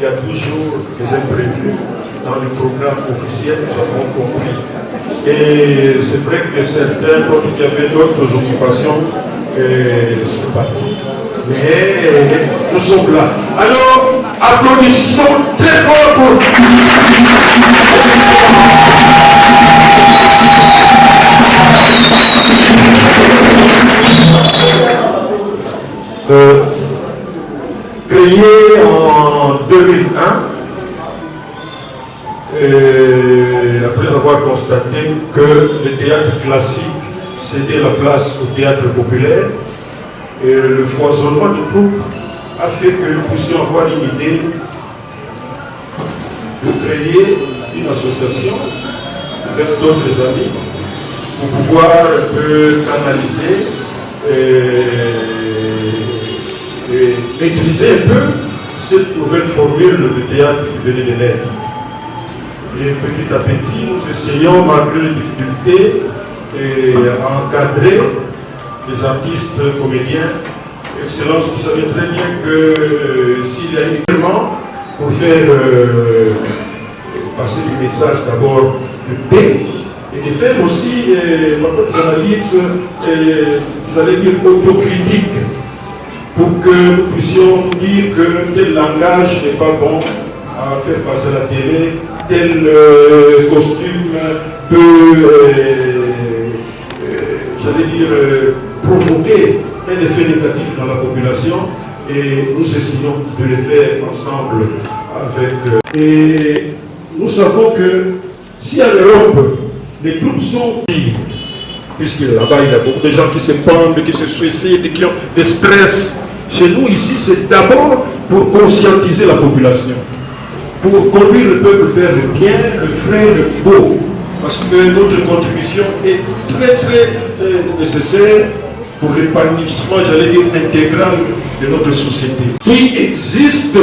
il y a toujours des imprévus dans le programme officiel, nous avons compris. Et c'est vrai que certains, d'autres qui avaient d'autres occupations, sont partis. Mais nous sommes là. Alors, applaudissons très fort pour... Créé en 2001, après avoir constaté que le théâtre classique cédait la place au théâtre populaire, et le foisonnement du groupe a fait que nous puissions avoir une idée de créer une association avec d'autres amis pour pouvoir un peu canaliser et maîtriser un peu cette nouvelle formule de théâtre qui venait de naître. Et petit à petit, nous essayons, malgré les difficultés, à encadrer les artistes comédiens. Excellence, vous savez très bien que s'il y a également pour faire passer le message d'abord de paix et de faire aussi parfois des analyses, vous allez dire autocritiques, pour que nous puissions dire que tel langage n'est pas bon à faire passer à la télé, tel costume peut, j'allais dire, provoquer un effet négatif dans la population, et nous essayons de le faire ensemble avec... et nous savons que si en Europe, les troupes sont libres, puisque là-bas il y a beaucoup de gens qui se pendent, qui se suicident, qui ont des stress. Chez nous ici, c'est d'abord pour conscientiser la population, pour conduire le peuple vers le bien, le vrai, le beau, parce que notre contribution est très nécessaire pour l'épanouissement, j'allais dire, intégral de notre société, qui existe,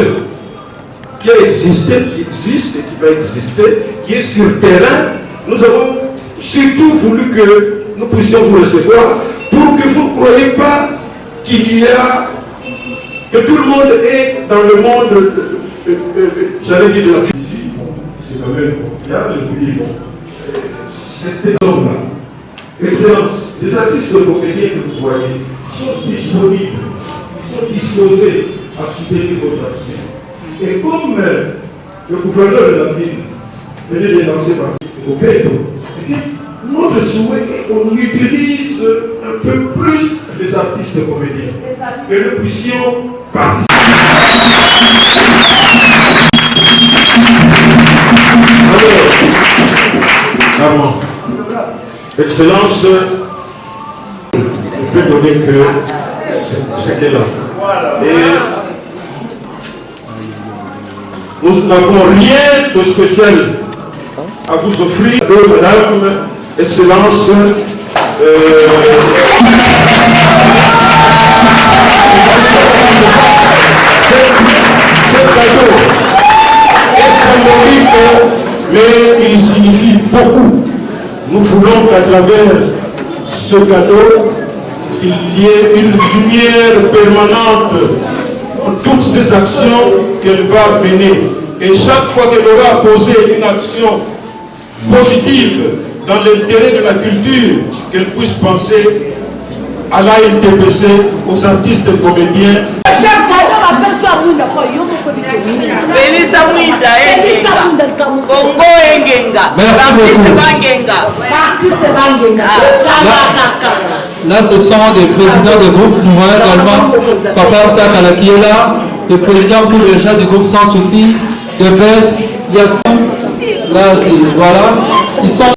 qui a existé, qui existe et qui va exister, qui est sur le terrain. Nous avons surtout voulu que nous puissions vous recevoir pour que vous ne croyez pas qu'il y a, que tout le monde est dans le monde, j'allais dire, de la physique. C'est quand même confiable, et puis cette personne-là, excellence, les artistes comédiens que vous voyez sont disponibles, ils sont disposés à soutenir votre action. Et comme le gouverneur de la ville venait de lancer par au Pédo, notre souhait est qu'on utilise un peu plus les artistes comédiens, que nous puissions participer. Alors, Excellence, je peux donner que c'était là. Et nous n'avons rien de spécial à vous offrir, Madame, Excellence. Ce cadeau est symbolique, mais il signifie beaucoup. Nous voulons qu'à travers ce cadeau, il y ait une lumière permanente dans toutes ces actions qu'elle va mener. Et chaque fois qu'elle aura posé une action positive dans l'intérêt de la culture, qu'elle puisse penser à l'ANTPC, aux artistes comédiens. Là, ce sont des présidents de groupe. Nous voyons également Papa Tsakala qui est là, le président pour le chat du groupe Sans Souci, de Best, il y a tout. Là, voilà. Ils sont.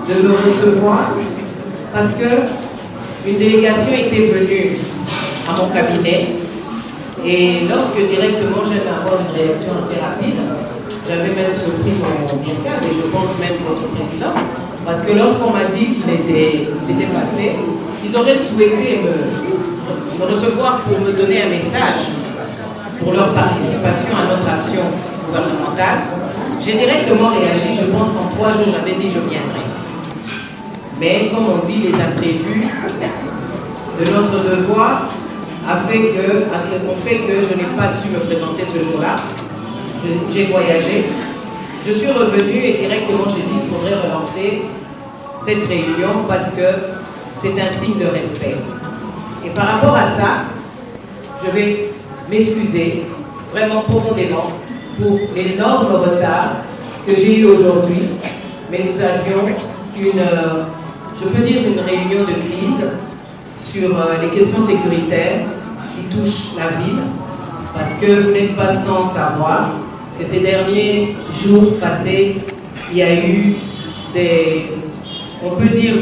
De me recevoir parce que une délégation était venue à mon cabinet et lorsque directement j'avais avoir une réaction assez rapide, j'avais même surpris mon directeur et je pense même votre président, parce que lorsqu'on m'a dit qu'ils étaient passés, ils auraient souhaité me recevoir pour me donner un message pour leur participation à notre action gouvernementale. J'ai directement réagi, je pense qu'en 3 jours j'avais dit je viendrai. Mais comme on dit, les imprévus de notre devoir ont fait que je n'ai pas su me présenter ce jour-là. J'ai voyagé. Je suis revenue et directement j'ai dit qu'il faudrait relancer cette réunion parce que c'est un signe de respect. Et par rapport à ça, je vais m'excuser vraiment profondément pour l'énorme retard que j'ai eu aujourd'hui. Mais nous avions je peux dire une réunion de crise sur les questions sécuritaires qui touchent la ville. Parce que vous n'êtes pas sans savoir que ces derniers jours passés, il y a eu on peut dire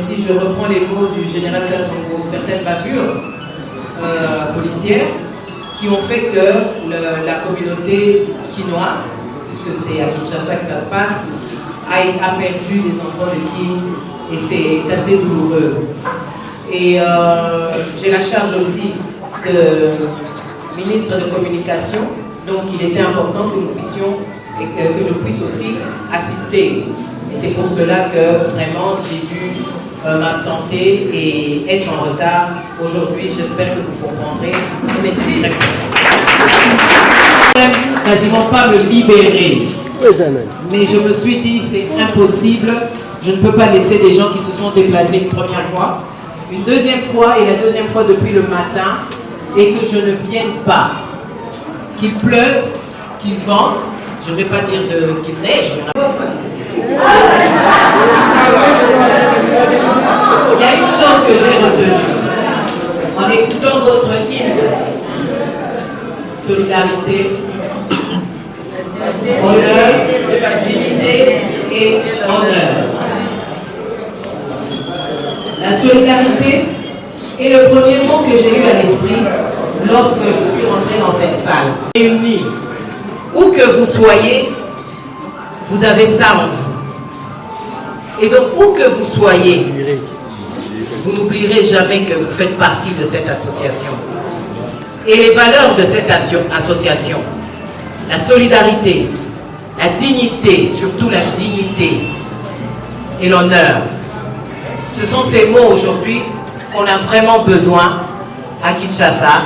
si je reprends les mots du général Kassongo, certaines bavures policières qui ont fait que la communauté quinoise, puisque c'est à Kinshasa que ça se passe, a perdu des enfants de Kin et c'est assez douloureux. Et j'ai la charge aussi de ministre de communication, donc il était important que nous puissions et que je puisse aussi assister. Et c'est pour cela que vraiment j'ai dû m'absenter et être en retard aujourd'hui. J'espère que vous comprendrez. Je m'excuse. Quasiment pas me libérer. Mais je me suis dit, c'est impossible. Je ne peux pas laisser des gens qui se sont déplacés une première fois, une deuxième fois et la deuxième fois depuis le matin, et que je ne vienne pas. Qu'il pleuve, qu'il vente, je ne vais pas dire qu'il neige. Il y a une chose que j'ai retenue en écoutant votre hymne. Solidarité, honneur, dignité et honneur. La solidarité est le premier mot que j'ai eu à l'esprit lorsque je suis rentrée dans cette salle. Unis, où que vous soyez, vous avez ça en vous. Et donc, où que vous soyez, vous n'oublierez jamais que vous faites partie de cette association. Et les valeurs de cette association, la solidarité, la dignité, surtout la dignité et l'honneur, ce sont ces mots aujourd'hui qu'on a vraiment besoin à Kinshasa,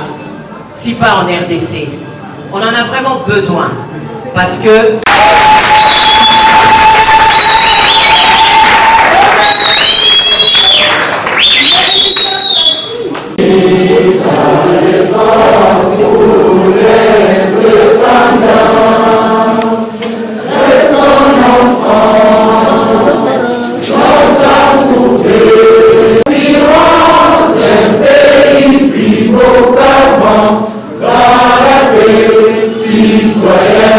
si pas en RDC. On en a vraiment besoin parce que citoyen.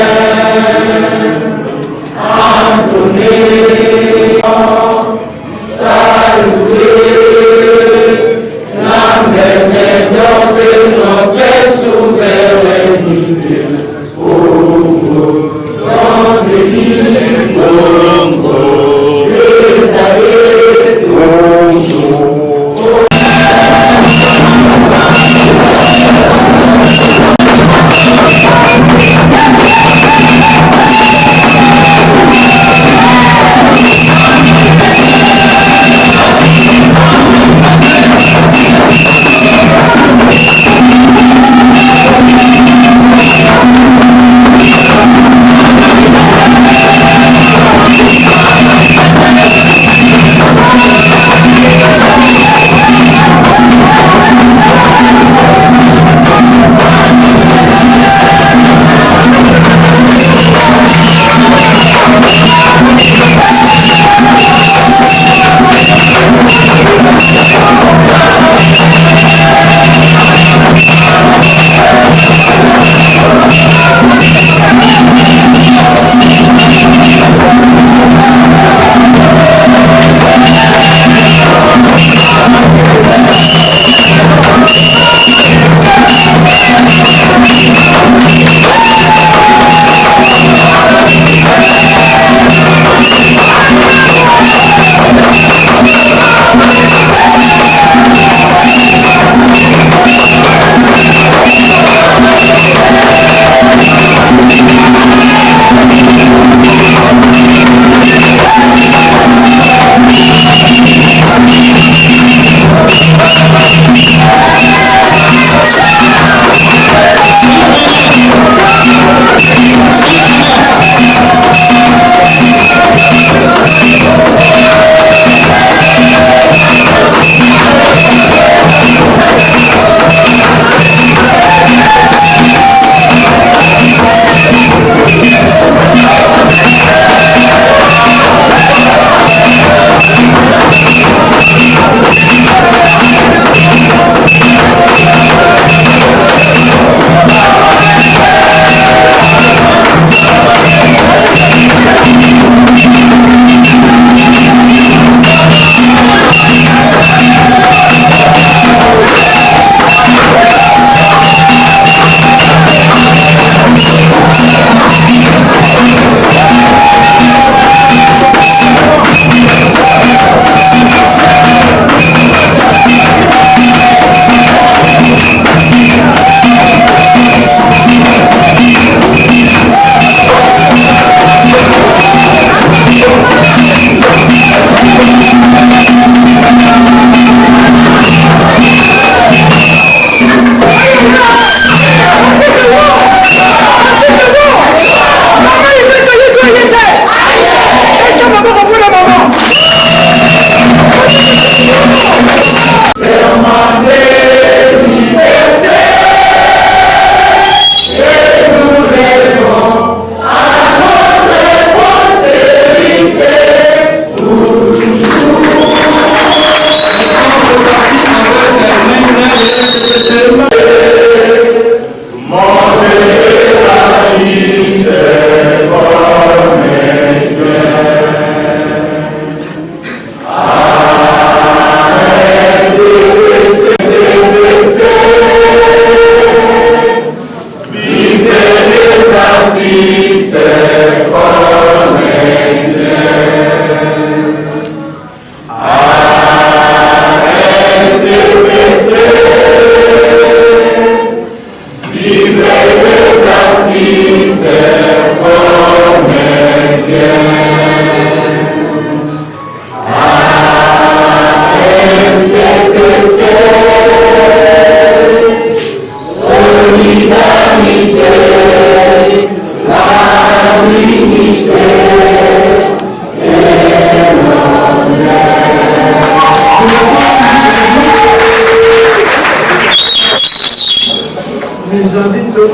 De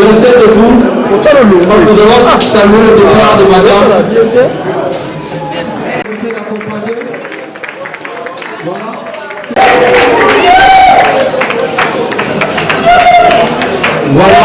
rester debout, parce que nous allons saluer le départ de madame. Voilà.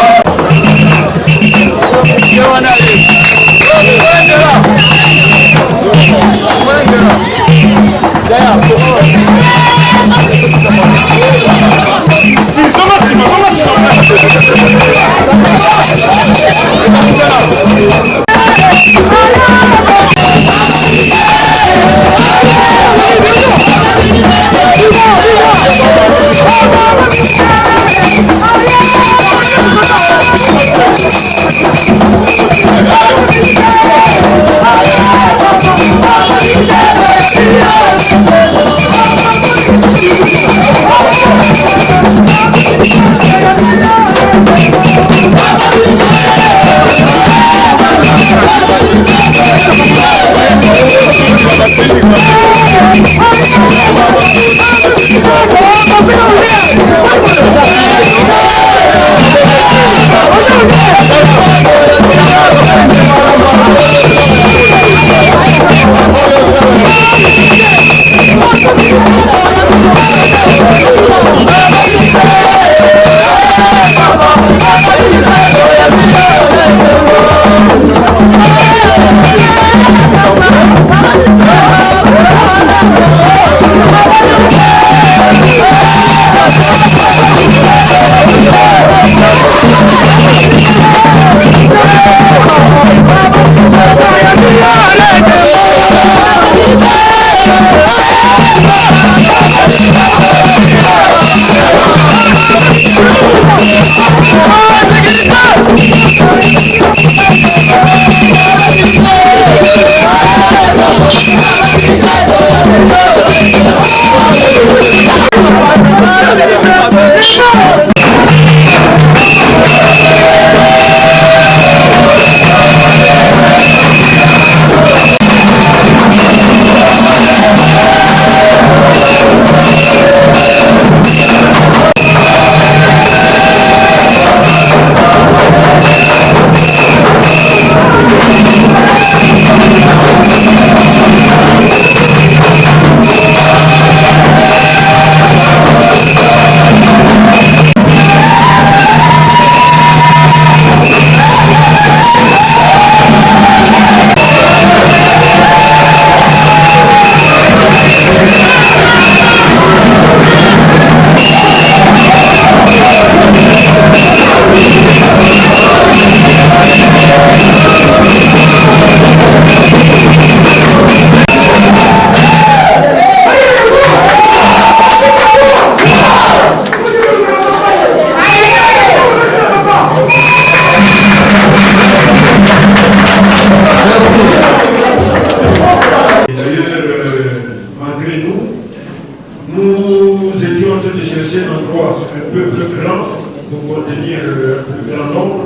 Nous étions en train de chercher un endroit un peu plus grand pour contenir un plus grand nombre,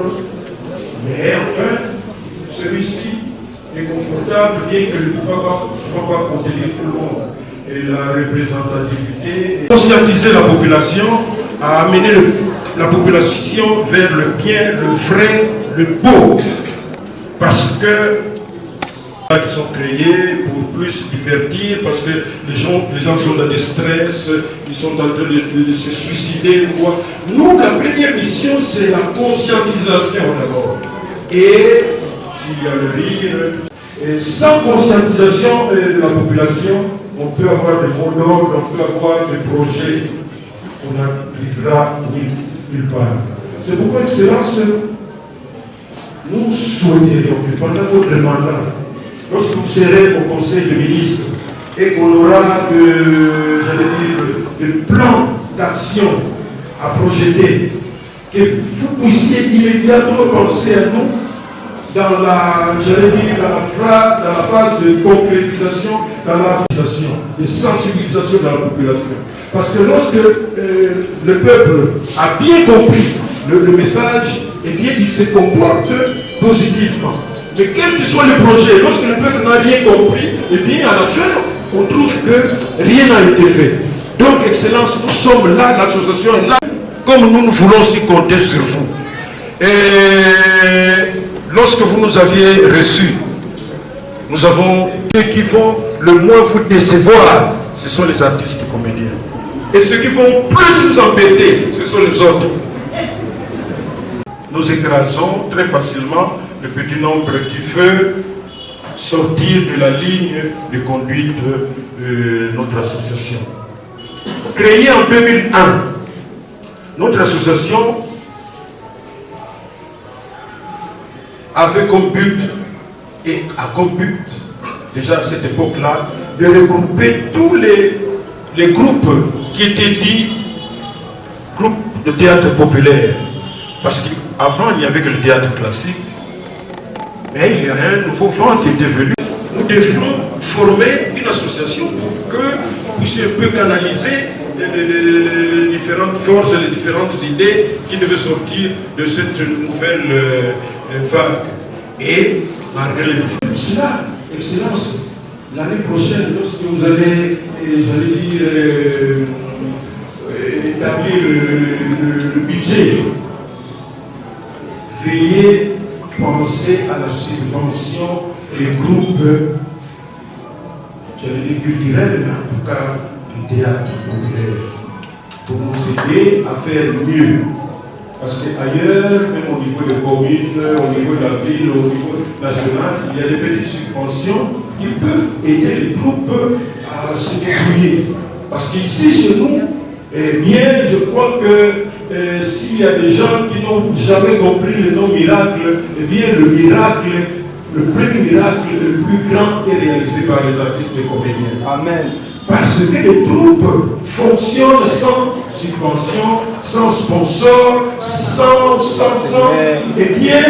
mais enfin, celui-ci est confortable, bien que ne peut pas contenir tout le monde. Et la représentativité, conscientiser la population, a amené la population vers le bien, le vrai, le beau, parce que qui sont créés pour plus divertir, parce que les gens sont dans des stress, ils sont en train de se suicider. Nous, la première mission, c'est la conscientisation d'abord. Et s'il y a le rire, et sans conscientisation de la population, on peut avoir des mots d'ordre, on peut avoir des projets, on n'arrivera nulle part. C'est pourquoi, Excellence, nous souhaiterions que pendant votre mandat, lorsque vous serez au Conseil des ministres et qu'on aura des plans d'action à projeter, que vous puissiez immédiatement penser à nous dans la phase de concrétisation, dans la de sensibilisation de la population. Parce que lorsque le peuple a bien compris le message, eh bien il se comporte positivement. Mais quel que soit le projet, lorsque le peuple n'a rien compris, eh bien à la fin, on trouve que rien n'a été fait. Donc, Excellence, nous sommes là, l'association est là, comme nous voulons aussi compter sur vous. Et lorsque vous nous aviez reçus, nous avons ceux qui vont le moins vous décevoir, ce sont les artistes comédiens. Et ceux qui vont plus vous embêter, ce sont les autres. Nous écrasons très facilement le petit nombre qui veut sortir de la ligne de conduite de notre association. Créée en 2001, notre association avait comme but, et a comme but, déjà à cette époque-là, de regrouper tous les groupes qui étaient dits groupes de théâtre populaire. Parce qu'avant, il n'y avait que le théâtre classique, mais il y a un nouveau vent qui était venu. Nous devions former une association pour que vous puissiez un peu canaliser les différentes forces, les différentes idées qui devaient sortir de cette nouvelle vague. Et malgré les difficultés, Excellence, l'année prochaine, lorsque vous allez, j'allais dire, établir le budget, veuillez penser à la subvention des groupes, j'allais dire culturels, mais en tout cas du théâtre populaire, pour nous aider à faire mieux. Parce qu'ailleurs, même au niveau des communes, au niveau de la ville, au niveau national, il y a des petites subventions qui peuvent aider les groupes à se débrouiller. Parce qu'ici, chez nous, eh bien, je crois que s'il y a des gens qui n'ont jamais compris le nom miracle, eh bien, le miracle, le premier miracle le plus grand est réalisé par les artistes et comédiens. Amen. Parce que les troupes fonctionnent sans subvention, sans sponsor, sans, et bien,